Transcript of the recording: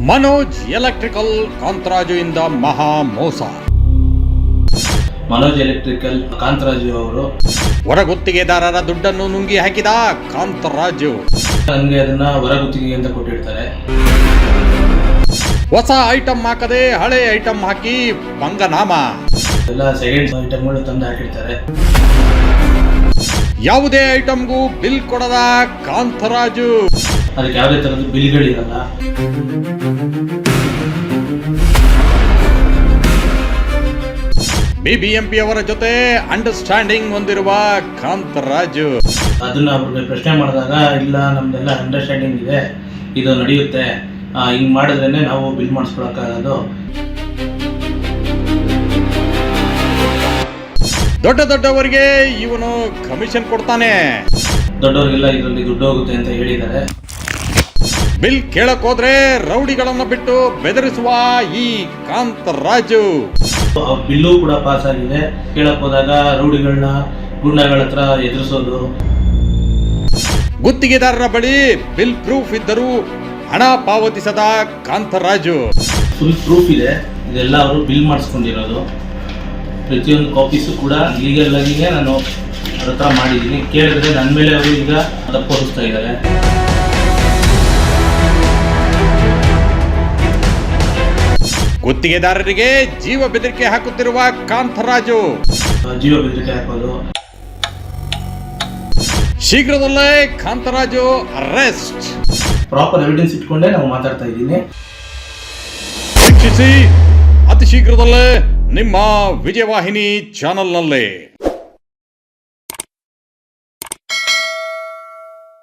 Manoj electrical Kantharaju ಇಂದ ಮಹಾ ಮೋಸ. ಮನೋಜ್ ಎಲೆಕ್ಟ್ರಿಕಲ್ ಕಾಂತರಾಜು ಅವರು ಹೊರಗುತ್ತಿಗೆದಾರರ ದುಡ್ಡನ್ನು ನುಂಗಿ ಹಾಕಿದ ಕಾಂತರಾಜು ನನಗೆ ಅದನ್ನ ಹೊರಗುತ್ತಿಗೆ ಅಂತ ಕೊಟ್ಟಿರ್ತಾರೆ. ಹೊಸ ಐಟಮ್ ಹಾಕದೆ ಹಳೆ ಐಟಮ್ ಹಾಕಿ ಪಂಗನಾಮ. ಎಲ್ಲ ಸೆಕೆಂಡ್ ಐಟಮ್ಗಳು ತಂದು ಹಾಕಿರ್ತಾರೆ. ಯಾವುದೇ ಐಟಮ್ಗೂ ಬಿಲ್ ಕೊಡದ ಕಾಂತರಾಜು. ಅದಕ್ಕೆ ಯಾವುದೇ ತರದ ಬಿಲ್ಗಳಿರಲ್ಲ. ಬಿಬಿಎಂಪಿ ಅವರ ಜೊತೆ ಅಂಡರ್ಸ್ಟ್ಯಾಂಡಿಂಗ್ ಹೊಂದಿರುವ ಕಾಂತರಾಜು ಅದನ್ನ ಅವ್ರಿಗೆ ಪ್ರಶ್ನೆ ಮಾಡಿದಾಗ ಇಲ್ಲ ನಮ್ದೆಲ್ಲ ಅಂಡರ್ಸ್ಟ್ಯಾಂಡಿಂಗ್ ಇದೆ, ಇದು ನಡೆಯುತ್ತೆ, ಹಿಂಗ್ ಮಾಡಿದ್ರೇನೆ ನಾವು ಬಿಲ್ ಮಾಡಿಸ್ಕೊಳಕ್ಕಾಗೋದು. ದೊಡ್ಡ ದೊಡ್ಡವರಿಗೆ ಇವನು ಕಮಿಷನ್ ಕೊಡ್ತಾನೆ. ದೊಡ್ಡವರಿಗೆಲ್ಲ ಇದರಲ್ಲಿ ದುಡ್ಡು ಹೋಗುತ್ತೆ ಅಂತ ಹೇಳಿದ್ದಾರೆ. ಬಿಲ್ ಕೇಳಕ್ ಹೋದ್ರೆ ರೌಡಿಗಳನ್ನ ಬಿಟ್ಟು ಬೆದರಿಸುವ ಈ ಕಾಂತರಾಜು. ಬಿಲ್ಲು ಕೂಡ ಪಾಸ್ ಆಗಿದೆ. ಕೇಳಕ್ ಹೋದಾಗ ರೌಡಿಗಳನ್ನ ಗುಂಡಗಳ ಹತ್ರ ಎದುರಿಸೋದು. ಗುತ್ತಿಗೆದಾರರ ಬಳಿ ಬಿಲ್ ಪ್ರೂಫ್ ಇದ್ದರೂ ಹಣ ಪಾವತಿಸದ ಕಾಂತರಾಜು. ಫುಲ್ ಪ್ರೂಫ್ ಇದೆ, ಇದೆಲ್ಲ ಅವರು ಬಿಲ್ ಮಾಡಿಸ್ಕೊಂಡಿರೋದು. ಪ್ರತಿಯೊಂದು ಕಾಪೀಸು ಕೂಡ ಲೀಗಲ್ ಆಗಿಯೇ ನಾನು ಅವ್ರ ಹತ್ರ ಮಾಡಿದ್ದೀನಿ. ಕೇಳಿದ್ರೆ ನನ್ನ ಮೇಲೆ ಅವರು ಈಗ ತಪ್ಪು ಹೊರಿಸ್ತಾ ಇದ್ದಾರೆ. ಗುತ್ತಿಗೆದಾರರಿಗೆ ಜೀವ ಬೆದರಿಕೆ ಹಾಕುತ್ತಿರುವ ಕಾಂತರಾಜು. ಜೀವ ಬೆದರಿಕೆ ಹಾಕೋದು. ಶೀಘ್ರದಲ್ಲೇ ಕಾಂತರಾಜು ಅರೆಸ್ಟ್. ಪ್ರಾಪರ್ ಎವಿಡೆನ್ಸ್ ಇಟ್ಕೊಂಡೇ ನಾವು ಮಾತಾಡ್ತಾ ಇದ್ದೀನಿ. ವೀಕ್ಷಿಸಿ ಅತಿ ಶೀಘ್ರದಲ್ಲೇ ನಿಮ್ಮ ವಿಜಯವಾಹಿನಿ ಚಾನೆಲ್ನಲ್ಲಿ.